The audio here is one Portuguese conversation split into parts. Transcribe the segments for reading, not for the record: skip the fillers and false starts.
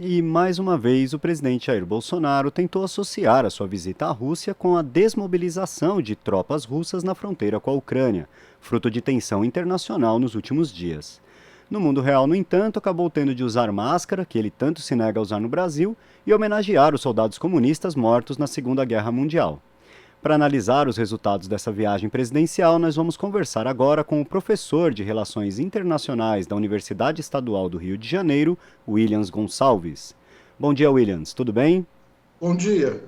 E, mais uma vez, o presidente Jair Bolsonaro tentou associar a sua visita à Rússia com a desmobilização de tropas russas na fronteira com a Ucrânia, fruto de tensão internacional nos últimos dias. No mundo real, no entanto, acabou tendo de usar máscara, que ele tanto se nega a usar no Brasil, e homenagear os soldados comunistas mortos na Segunda Guerra Mundial. Para analisar os resultados dessa viagem presidencial, nós vamos conversar agora com o professor de Relações Internacionais da Universidade Estadual do Rio de Janeiro, Williams Gonçalves. Bom dia, Williams. Tudo bem? Bom dia.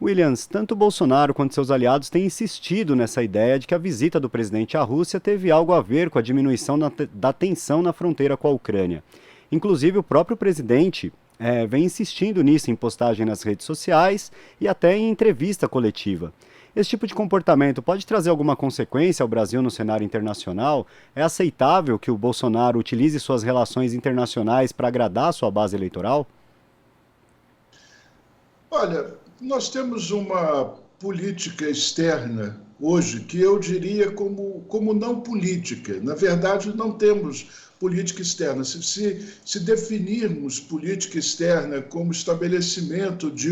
Williams, tanto Bolsonaro quanto seus aliados têm insistido nessa ideia de que a visita do presidente à Rússia teve algo a ver com a diminuição da tensão na fronteira com a Ucrânia. Inclusive, o próprio presidente vem insistindo nisso em postagem nas redes sociais e até em entrevista coletiva. Esse tipo de comportamento pode trazer alguma consequência ao Brasil no cenário internacional? É aceitável que o Bolsonaro utilize suas relações internacionais para agradar a sua base eleitoral? Olha, nós temos uma política externa hoje que eu diria como não política. Na verdade, não temos política externa. Se definirmos política externa como estabelecimento de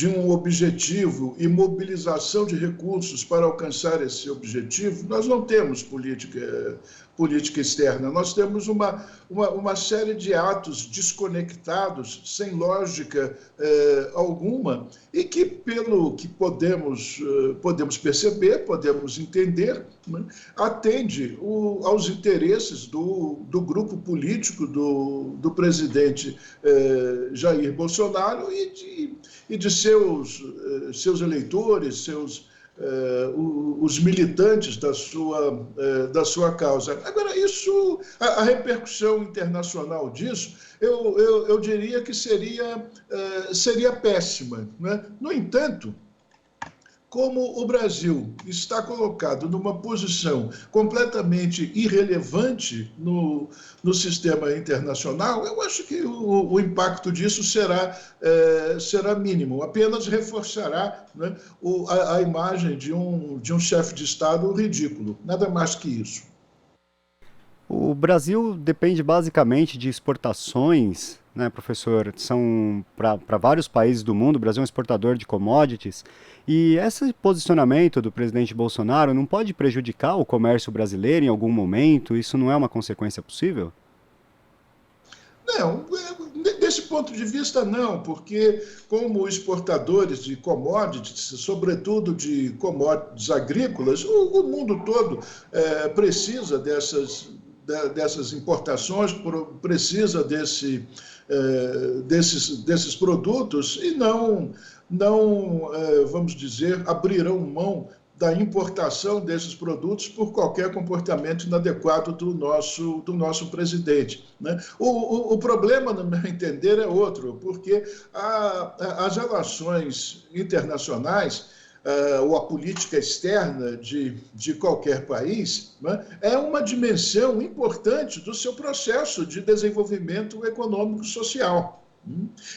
um objetivo e mobilização de recursos para alcançar esse objetivo, nós não temos política externa. Nós temos uma série de atos desconectados, sem lógica alguma, e que, pelo que podemos perceber, podemos entender, né, atende aos interesses do grupo político do presidente Jair Bolsonaro e de seus eleitores, os militantes da sua causa. Agora, a repercussão internacional disso, eu diria que seria péssima, né? No entanto, como o Brasil está colocado numa posição completamente irrelevante no sistema internacional, eu acho que o impacto disso será mínimo, apenas reforçará, né, a imagem de um chefe de Estado ridículo, nada mais que isso. O Brasil depende basicamente de exportações, né, professor? São para vários países do mundo, o Brasil é um exportador de commodities. E esse posicionamento do presidente Bolsonaro não pode prejudicar o comércio brasileiro em algum momento? Isso não é uma consequência possível? Não, desse ponto de vista, não, porque como exportadores de commodities, sobretudo de commodities agrícolas, o mundo todo precisa dessas importações, precisa desses produtos e não, vamos dizer, abrirão mão da importação desses produtos por qualquer comportamento inadequado do nosso presidente, né? O problema, no meu entender, é outro, porque as relações internacionais, ou a política externa de qualquer país, né, é uma dimensão importante do seu processo de desenvolvimento econômico e social.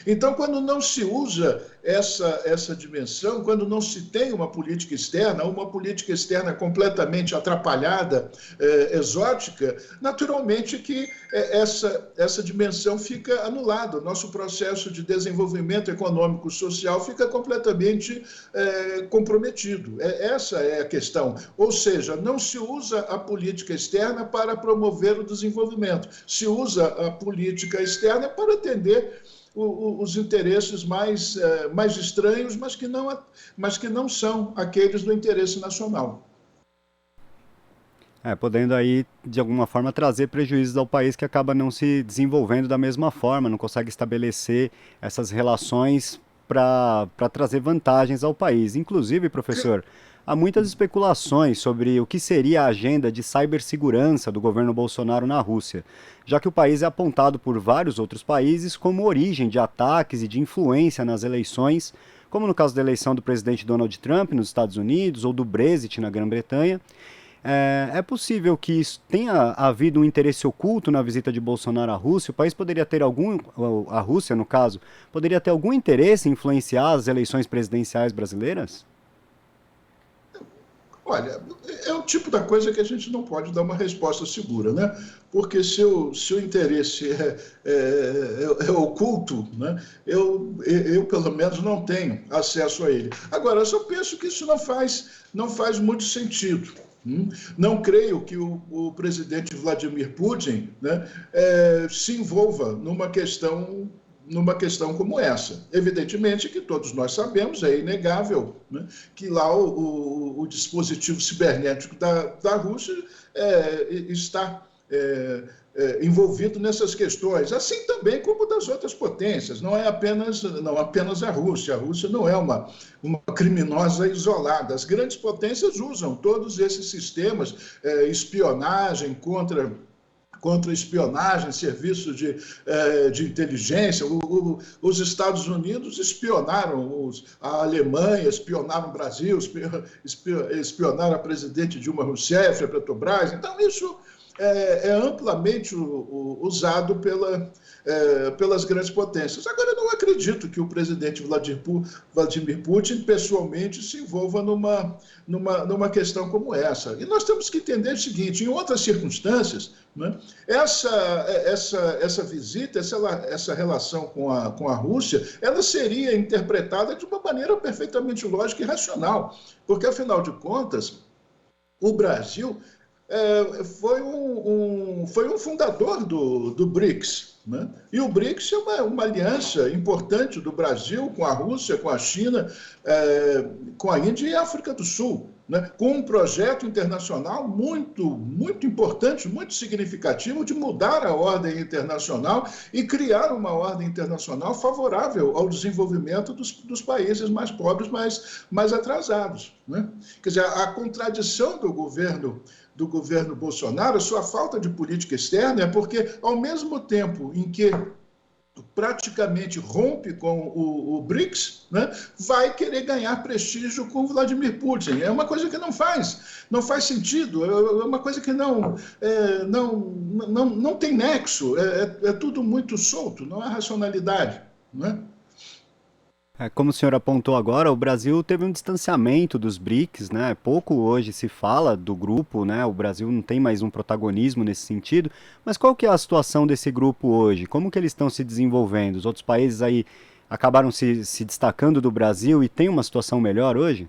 Então, quando não se usa essa dimensão, quando não se tem uma política externa completamente atrapalhada, exótica, naturalmente que essa dimensão fica anulada. O nosso processo de desenvolvimento econômico e social fica completamente comprometido. Essa é a questão. Ou seja, não se usa a política externa para promover o desenvolvimento, se usa a política externa para atender os interesses mais estranhos, mas que não são aqueles do interesse nacional. Podendo aí, de alguma forma, trazer prejuízos ao país que acaba não se desenvolvendo da mesma forma, não consegue estabelecer essas relações para trazer vantagens ao país. Inclusive, professor, há muitas especulações sobre o que seria a agenda de cibersegurança do governo Bolsonaro na Rússia, já que o país é apontado por vários outros países como origem de ataques e de influência nas eleições, como no caso da eleição do presidente Donald Trump nos Estados Unidos ou do Brexit na Grã-Bretanha. É possível que isso tenha havido um interesse oculto na visita de Bolsonaro à Rússia? O país poderia ter a Rússia, no caso, poderia ter algum interesse em influenciar as eleições presidenciais brasileiras? Olha, é o tipo da coisa que a gente não pode dar uma resposta segura, né? Porque se o interesse é oculto, né? Eu, pelo menos, não tenho acesso a ele. Agora, eu só penso que isso não faz muito sentido. Não creio que o presidente Vladimir Putin, né, se envolva numa questão como essa. Evidentemente que todos nós sabemos, é inegável, né, que lá o dispositivo cibernético da Rússia está envolvido nessas questões, assim também como das outras potências. Não apenas a Rússia. A Rússia não é uma criminosa isolada. As grandes potências usam todos esses sistemas, espionagem contra-espionagem, serviços de inteligência. Os Estados Unidos espionaram a Alemanha, espionaram o Brasil, espionaram a presidente Dilma Rousseff, a Petrobras. Então, isso é amplamente usado pelas grandes potências. Agora, eu não acredito que o presidente Vladimir Putin pessoalmente se envolva numa questão como essa. E nós temos que entender o seguinte: em outras circunstâncias, né, essa visita, essa relação com a Rússia, ela seria interpretada de uma maneira perfeitamente lógica e racional, porque, afinal de contas, o Brasil foi um fundador do BRICS. Né? E o BRICS é uma aliança importante do Brasil com a Rússia, com a China, com a Índia e a África do Sul, né? Com um projeto internacional muito, muito importante, muito significativo de mudar a ordem internacional e criar uma ordem internacional favorável ao desenvolvimento dos países mais pobres, mais atrasados. Né? Quer dizer, a contradição do governo Bolsonaro, a sua falta de política externa, é porque, ao mesmo tempo em que praticamente rompe com o BRICS, né, vai querer ganhar prestígio com Vladimir Putin. É uma coisa que não faz sentido, é uma coisa que não tem nexo, é tudo muito solto, não há racionalidade. Né? Como o senhor apontou agora, o Brasil teve um distanciamento dos BRICS, né? Pouco hoje se fala do grupo, né? O Brasil não tem mais um protagonismo nesse sentido. Mas qual que é a situação desse grupo hoje? Como que eles estão se desenvolvendo? Os outros países aí acabaram se destacando do Brasil e tem uma situação melhor hoje?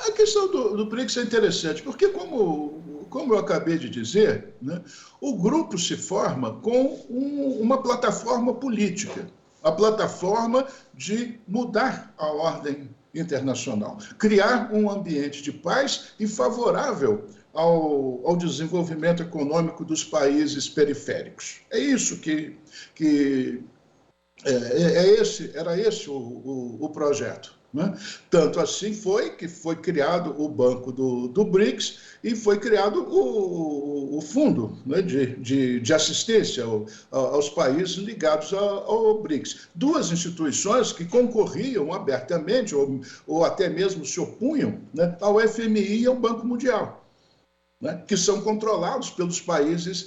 A questão do BRICS é interessante, porque, como eu acabei de dizer, né, o grupo se forma com uma plataforma política, a plataforma de mudar a ordem internacional, criar um ambiente de paz e favorável ao desenvolvimento econômico dos países periféricos. É isso era esse o projeto. Né? Tanto assim que foi criado o Banco do BRICS e foi criado o Fundo, né, de Assistência aos países ligados ao BRICS. Duas instituições que concorriam abertamente ou até mesmo se opunham, né, ao FMI e ao Banco Mundial. Né, que são controlados pelos países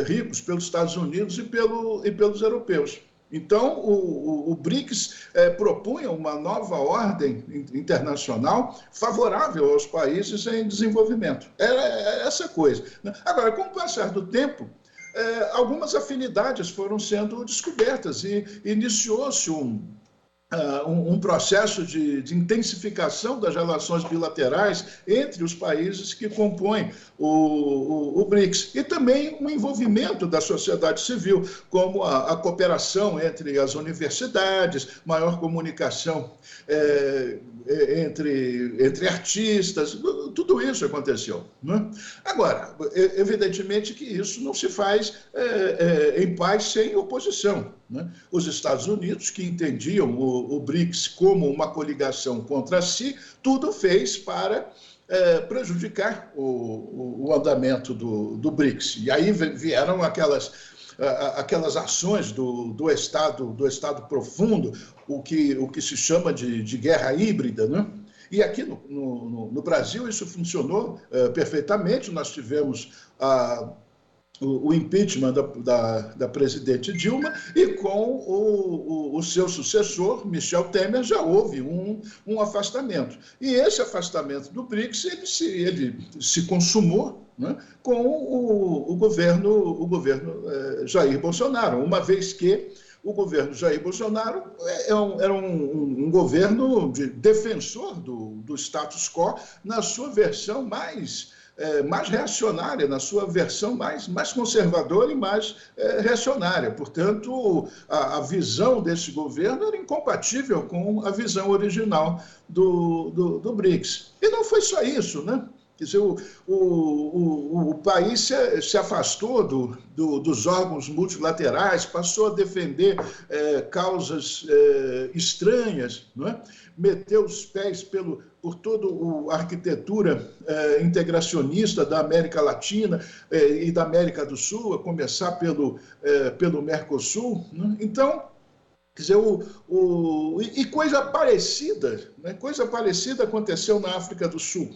ricos, pelos Estados Unidos e pelos europeus. Então, o BRICS propunha uma nova ordem internacional favorável aos países em desenvolvimento. Era essa coisa. Né? Agora, com o passar do tempo, algumas afinidades foram sendo descobertas e iniciou-se um processo de intensificação das relações bilaterais entre os países que compõem o BRICS. E também um envolvimento da sociedade civil, como a cooperação entre as universidades, maior comunicação entre artistas, tudo isso aconteceu. Né? Agora, evidentemente que isso não se faz em paz sem oposição. Né? Os Estados Unidos, que entendiam o BRICS como uma coligação contra si, tudo fez para prejudicar o andamento do BRICS. E aí vieram aquelas ações do Estado profundo, o que se chama de guerra híbrida, né? E aqui no Brasil isso funcionou perfeitamente. Nós tivemos o impeachment da presidente Dilma, e com o seu sucessor, Michel Temer, já houve um afastamento. E esse afastamento do BRICS ele se consumou, né, com o governo Jair Bolsonaro, uma vez que o governo Jair Bolsonaro era um governo defensor do status quo na sua versão mais reacionária, na sua versão mais conservadora e mais reacionária. Portanto, a visão desse governo era incompatível com a visão original do BRICS. E não foi só isso, né? Quer dizer, o país se afastou dos órgãos multilaterais, passou a defender causas estranhas, não é? Meteu os pés por toda a arquitetura integracionista da América Latina e da América do Sul, a começar pelo Mercosul, né? Então, quer dizer, e coisa parecida, né? Coisa parecida aconteceu na África do Sul.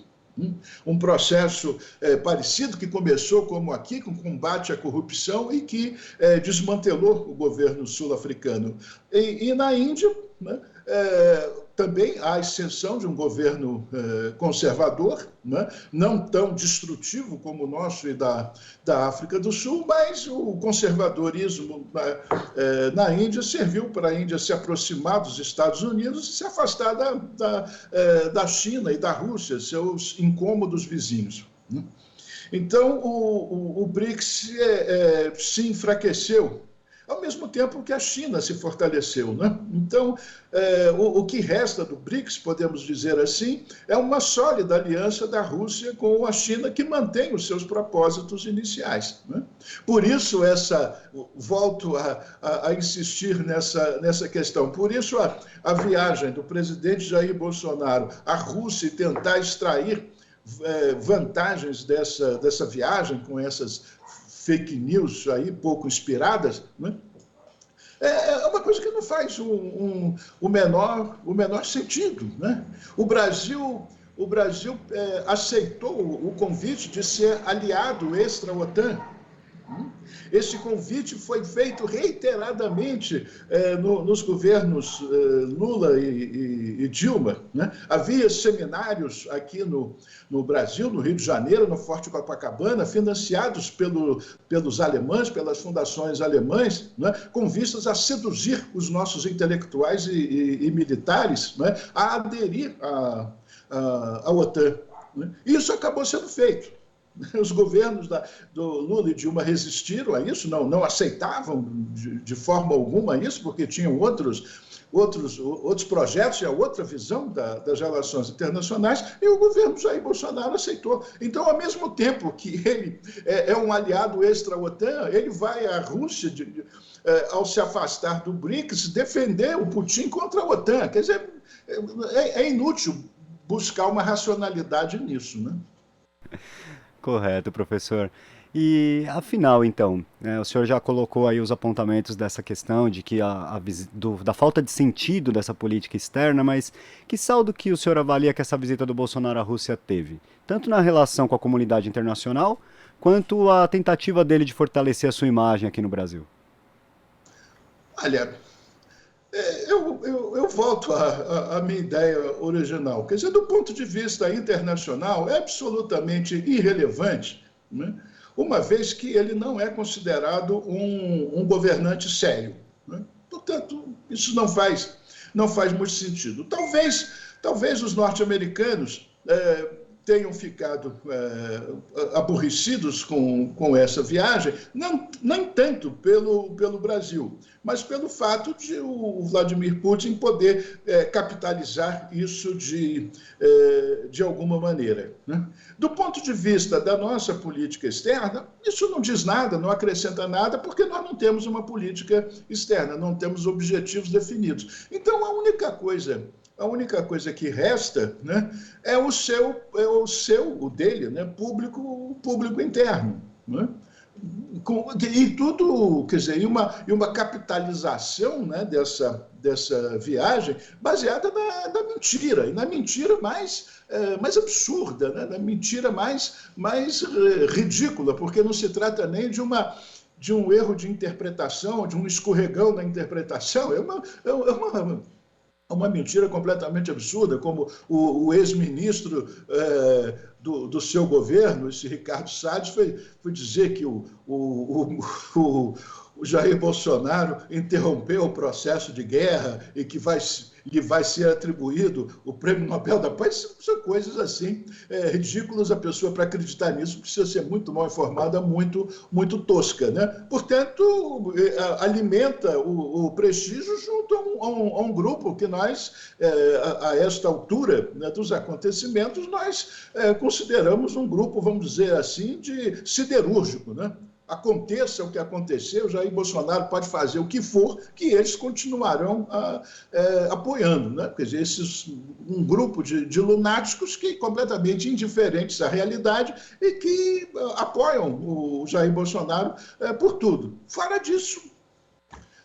Um processo parecido que começou, como aqui, com combate à corrupção e que desmantelou o governo sul-africano. E na Índia, né, também há a ascensão de um governo conservador, né, não tão destrutivo como o nosso e da África do Sul, mas o conservadorismo na Índia serviu para a Índia se aproximar dos Estados Unidos e se afastar da China e da Rússia, seus incômodos vizinhos, né? Então, o BRICS se enfraqueceu, ao mesmo tempo que a China se fortaleceu, né? Então, o que resta do BRICS, podemos dizer assim, é uma sólida aliança da Rússia com a China que mantém os seus propósitos iniciais, né? Por isso, volto a insistir nessa questão, por isso a viagem do presidente Jair Bolsonaro à Rússia e tentar extrair vantagens dessa viagem com essas fake news aí pouco inspiradas, né? É uma coisa que não faz o menor sentido, né? O Brasil aceitou o convite de ser aliado extra-OTAN. Esse convite foi feito reiteradamente nos governos Lula e Dilma, né? Havia seminários aqui no Brasil, no Rio de Janeiro, no Forte Copacabana, financiados pelos alemães, pelas fundações alemãs, né? Com vistas a seduzir os nossos intelectuais e militares, né? A aderir à OTAN, né? Isso acabou sendo feito. Os governos do Lula e Dilma resistiram a isso, não aceitavam de forma alguma isso, porque tinham outros projetos e a outra visão das relações internacionais, e o governo Jair Bolsonaro aceitou. Então, ao mesmo tempo que ele é um aliado extra-OTAN, ele vai à Rússia, ao se afastar do BRICS, defender o Putin contra a OTAN. Quer dizer, é inútil buscar uma racionalidade nisso, né? Correto, professor. E afinal, então, o senhor já colocou aí os apontamentos dessa questão de que da falta de sentido dessa política externa, mas que saldo que o senhor avalia que essa visita do Bolsonaro à Rússia teve? Tanto na relação com a comunidade internacional, quanto a tentativa dele de fortalecer a sua imagem aqui no Brasil? Olha, eu volto à minha ideia original. Quer dizer, do ponto de vista internacional, é absolutamente irrelevante, né? Uma vez que ele não é considerado um governante sério, né? Portanto, isso não faz muito sentido. Talvez os norte-americanos tenham ficado aborrecidos com essa viagem, nem tanto pelo Brasil, mas pelo fato de o Vladimir Putin poder capitalizar isso de alguma maneira, né? Do ponto de vista da nossa política externa, isso não diz nada, não acrescenta nada, porque nós não temos uma política externa, não temos objetivos definidos. Então, a única coisa que resta, né, é o dele, né, público interno, né? E tudo, quer dizer, e uma capitalização, né, dessa viagem baseada na mentira, e na mentira mais absurda, né, na mentira mais ridícula, porque não se trata nem de um erro de interpretação, de um escorregão na interpretação, é uma mentira completamente absurda, como o ex-ministro do seu governo, esse Ricardo Salles, foi dizer que o Jair Bolsonaro interrompeu o processo de guerra e que lhe vai ser atribuído o Prêmio Nobel da Paz. São coisas assim ridículas. A pessoa, para acreditar nisso, precisa ser muito mal informada, muito tosca, né? Portanto, alimenta o prestígio junto a um grupo que nós, a esta altura, né, dos acontecimentos, nós consideramos um grupo, vamos dizer assim, de siderúrgico, né? Aconteça o que aconteceu, Jair Bolsonaro pode fazer o que for, que eles continuarão apoiando, né? Quer dizer, um grupo de lunáticos que completamente indiferentes à realidade e que apoiam o Jair Bolsonaro por tudo. Fora disso,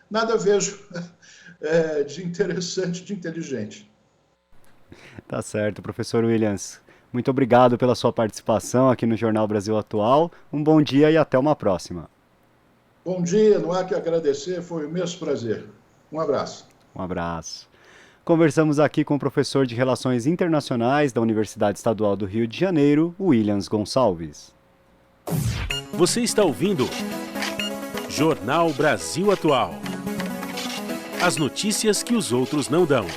nada vejo de interessante, de inteligente. Tá certo, professor Williams. Muito obrigado pela sua participação aqui no Jornal Brasil Atual. Um bom dia e até uma próxima. Bom dia, não há que agradecer, foi um imenso prazer. Um abraço. Um abraço. Conversamos aqui com o professor de Relações Internacionais da Universidade Estadual do Rio de Janeiro, Williams Gonçalves. Você está ouvindo Jornal Brasil Atual. As notícias que os outros não dão.